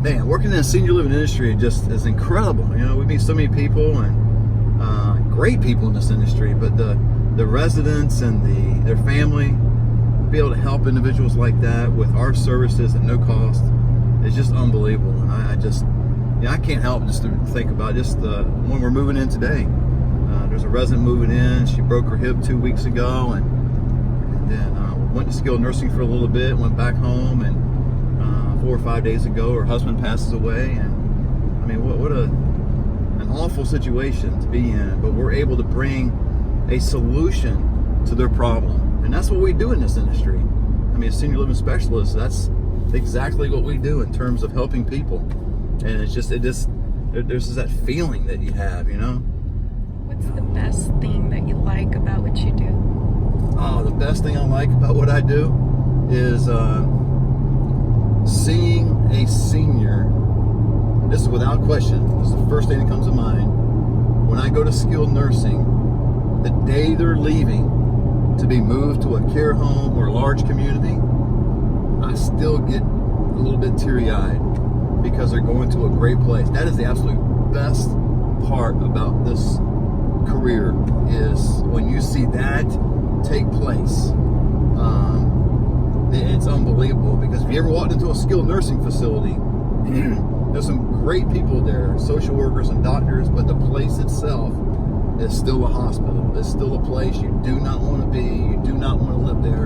Man, working in the senior living industry just is incredible. You know, we meet so many people and great people in this industry, but the residents and their family, be able to help individuals like that with our services at no cost is just unbelievable. And I can't help just to think about just when we're moving in today. There's a resident moving in. She broke her hip 2 weeks ago, and then went to skilled nursing for a little bit, went back home, and 4 or 5 days ago her husband passes away. And I mean, what an awful situation to be in, but we're able to bring a solution to their problem. And that's what we do in this industry. I mean, as senior living specialists, that's exactly what we do in terms of helping people. And there's that feeling that you have, you know. What's the best thing that you like about what you do? Oh, the best thing I like about what I do is seeing a senior. This is without question. This is the first thing that comes to mind. When I go to skilled nursing, the day they're leaving to be moved to a care home or a large community, I still get a little bit teary-eyed because they're going to a great place. That is the absolute best part about this career, is when you see that take place. It's unbelievable, because if you ever walked into a skilled nursing facility, there's some great people there, social workers and doctors, but the place itself is still a hospital. It's still a place you do not want to be. You do not want to live there.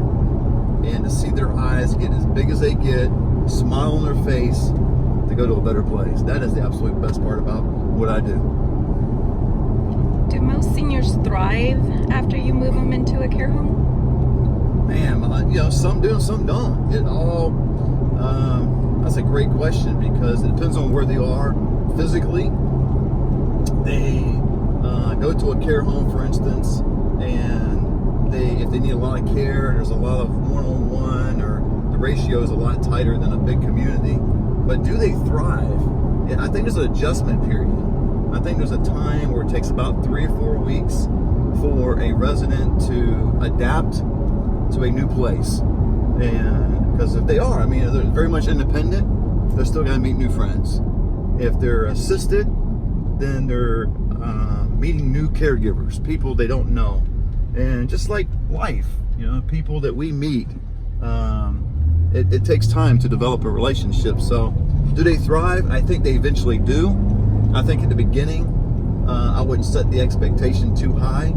And to see their eyes get as big as they get, smile on their face, to go to a better place. That is the absolute best part about what I do. Do most seniors thrive after you move them into a care home? Man, some do and some don't. That's a great question, because it depends on where they are physically. They go to a care home, for instance, and if they need a lot of care, there's a lot of one-on-one, or the ratio is a lot tighter than a big community. But do they thrive? Yeah, I think there's an adjustment period. I think there's a time where it takes about 3 or 4 weeks for a resident to adapt to a new place. And because if they are, I mean, they're very much independent, they're still going to meet new friends. If they're assisted, then they're meeting new caregivers, people they don't know. And just like life, people that we meet, it takes time to develop a relationship. So do they thrive? I think they eventually do. I think at the beginning, I wouldn't set the expectation too high,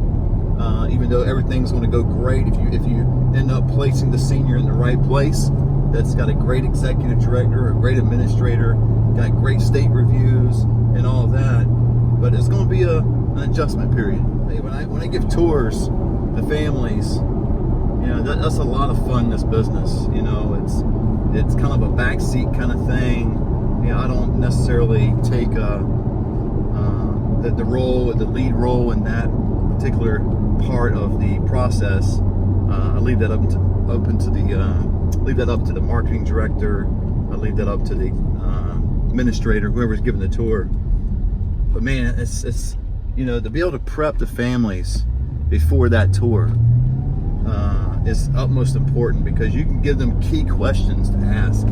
even though everything's going to go great. If you end up placing the senior in the right place, that's got a great executive director, a great administrator, got great state reviews and all of that. But it's going to be an adjustment period. Hey, when I give tours to families, that's a lot of fun in this business. It's kind of a backseat kind of thing. I don't necessarily take the lead role in that particular part of the process. I leave that up to the marketing director. I leave that up to the administrator, whoever's giving the tour. But man, it's to be able to prep the families before that tour is utmost important, because you can give them key questions to ask.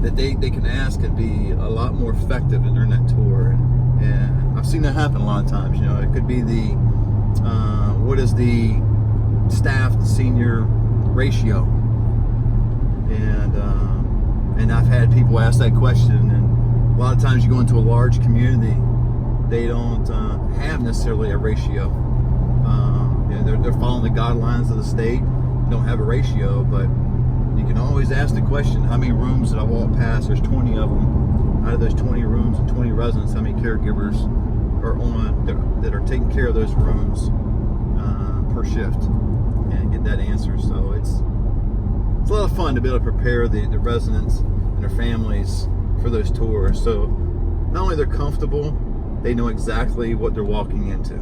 That they can ask and be a lot more effective during that tour. And I've seen that happen a lot of times. It could be what is the staff to senior ratio, and I've had people ask that question. And a lot of times you go into a large community, they don't have necessarily a ratio. They're following the guidelines of the state, don't have a ratio, but you can always ask the question, how many rooms did I walk past? There's 20 of them. Out of those 20 rooms and 20 residents, how many caregivers are on that are taking care of those rooms per shift, and get that answer. So it's a lot of fun to be able to prepare the residents and their families for those tours. So not only they're comfortable, they know exactly what they're walking into.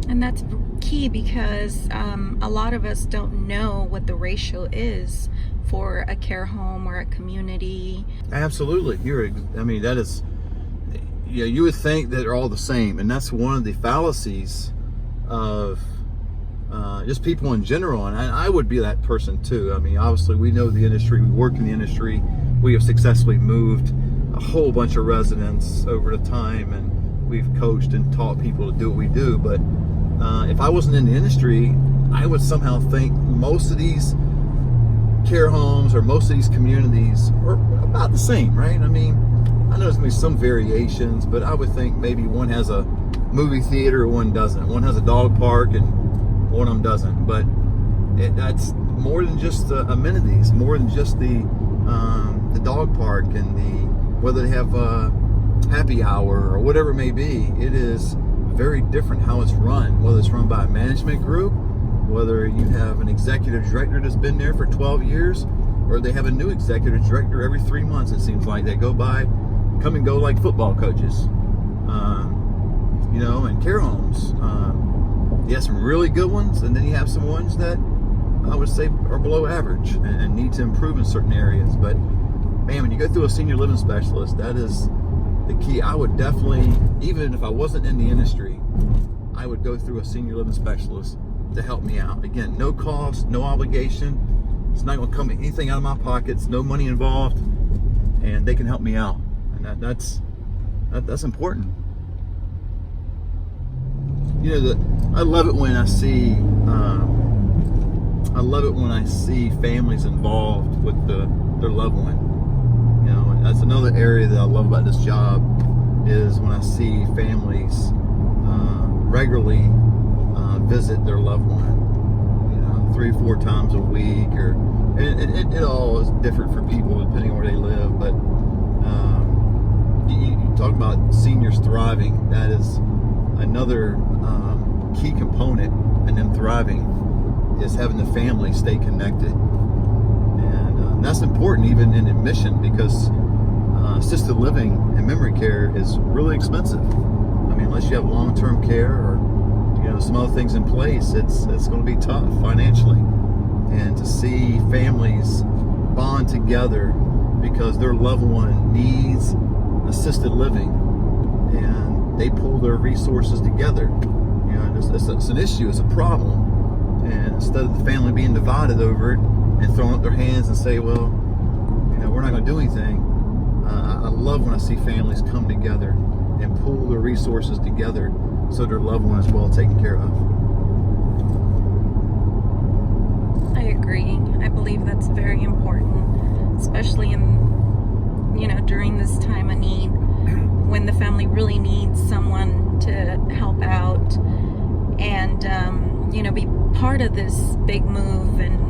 And that's key, because a lot of us don't know what the ratio is for a care home or a community. Absolutely. That is, you would think that they're all the same. And that's one of the fallacies of just people in general. And I would be that person too. I mean, obviously we know the industry, we work in the industry, we have successfully moved a whole bunch of residents over the time, and we've coached and taught people to do what we do. But if I wasn't in the industry, I would somehow think most of these care homes or most of these communities are about the same, right? I mean, I know there's gonna be some variations, but I would think maybe one has a movie theater, one doesn't. One has a dog park and one of them doesn't. But that's more than just the amenities, more than just the dog park and whether they have a happy hour or whatever it may be. It is very different how it's run, whether it's run by a management group, whether you have an executive director that's been there for 12 years, or they have a new executive director every 3 months. It seems like they come and go like football coaches. And care homes. You have some really good ones, and then you have some ones that I would say are below average and need to improve in certain areas. But man, when you go through a senior living specialist, that is the key. I would definitely, even if I wasn't in the industry, I would go through a senior living specialist to help me out. Again, no cost, no obligation. It's not going to come anything out of my pockets, no money involved, and they can help me out. And that's important. I love it when I see families involved with their loved one. And that's another area that I love about this job, is when I see families regularly visit their loved one, 3 or 4 times a week, and it all is different for people depending on where they live. But you talk about seniors thriving. That is another key component in them thriving, is having the family stay connected. And that's important even in admission, because assisted living and memory care is really expensive. I mean, unless you have long-term care or some other things in place, it's going to be tough financially. And to see families bond together because their loved one needs assisted living, and they pull their resources together. It's an issue, it's a problem. And instead of the family being divided over it and throwing up their hands and say, well, we're not going to do anything, I love when I see families come together and pool their resources together so their loved one is well taken care of. I agree. I believe that's very important, especially during this time of need, when the family really needs someone to help out and be part of this big move, and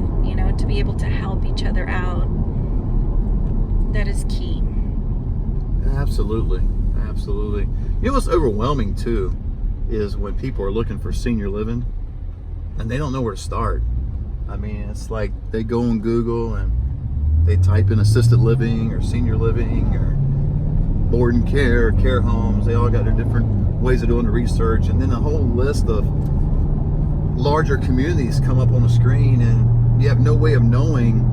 to be able to help each other out. That is key. Absolutely. What's overwhelming too is when people are looking for senior living and they don't know where to start. I mean, it's like they go on Google and they type in assisted living or senior living or board and care or care homes. They all got their different ways of doing the research, and then a whole list of larger communities come up on the screen, and you have no way of knowing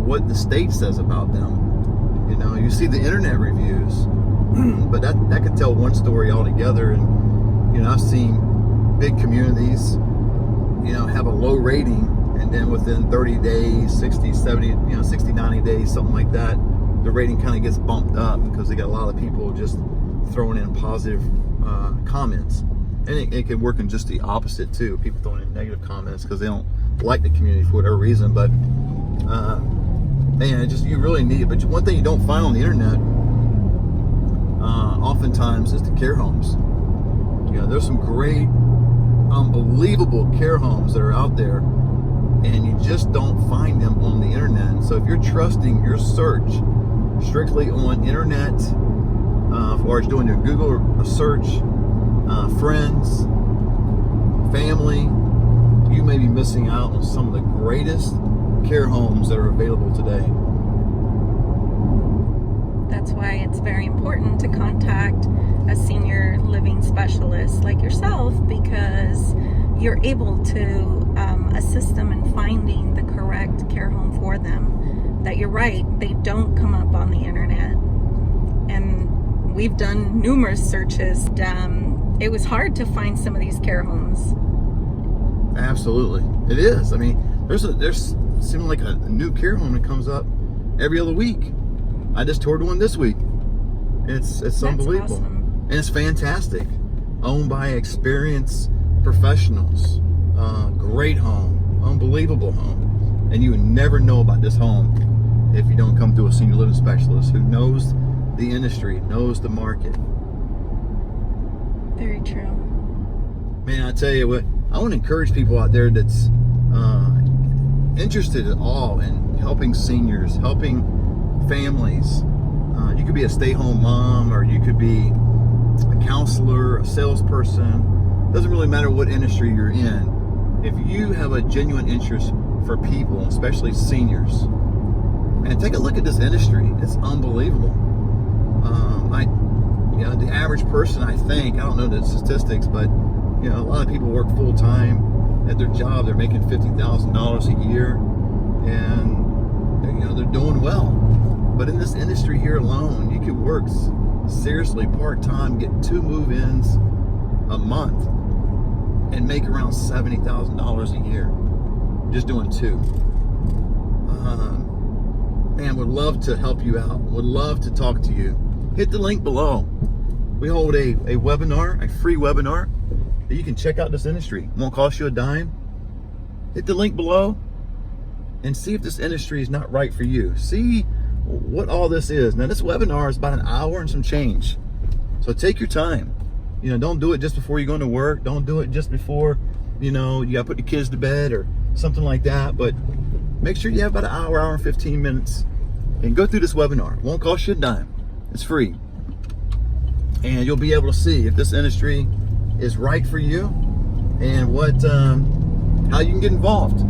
what the state says about them. You see the internet reviews, but that could tell one story altogether. And I've seen big communities have a low rating, and then within 30 days, 60, 70, 60, 90 days, something like that, the rating kind of gets bumped up because they got a lot of people just throwing in positive comments. And it can work in just the opposite too. People throwing in negative comments because they don't like the community for whatever reason. But you really need it. But one thing you don't find on the internet oftentimes is the care homes. There's some great, unbelievable care homes that are out there, and you just don't find them on the internet. So if you're trusting your search strictly on internet, as far as doing your Google search, friends, family, you may be missing out on some of the greatest care homes that are available today. That's why it's very important to contact a senior living specialist like yourself, because you're able to assist them in finding the correct care home for them. That you're right, they don't come up on the internet. And we've done numerous searches. It was hard to find some of these care homes. Absolutely, it is. I mean, there's seeming like a new care home that comes up every other week. I just toured one this week. It's That's unbelievable, awesome. and it's fantastic. Owned by experienced professionals. Great home, unbelievable home, and you would never know about this home if you don't come through a senior living specialist who knows the industry, knows the market. Very true. Man, I tell you what, I want to encourage people out there that's interested at all in helping seniors, helping families. You could be a stay-home mom, or you could be a counselor, a salesperson. Doesn't really matter what industry you're in. If you have a genuine interest for people, especially seniors, and take a look at this industry, it's unbelievable. The average person, I don't know the statistics, but a lot of people work full time at their job. They're making $50,000 a year, and they're doing well. But in this industry here alone, you could work seriously part-time, get 2 move-ins a month, and make around $70,000 a year just doing 2. Man, would love to help you out. Would love to talk to you. Hit the link below. We hold a webinar, a free webinar, that you can check out this industry. It won't cost you a dime. Hit the link below and see if this industry is not right for you. See what all this is. Now, this webinar is about an hour and some change. So take your time. Don't do it just before you're going to work. Don't do it just before, you got to put the kids to bed or something like that. But make sure you have about an hour and 15 minutes and go through this webinar. It won't cost you a dime. It's free. And you'll be able to see if this industry is right for you and how you can get involved.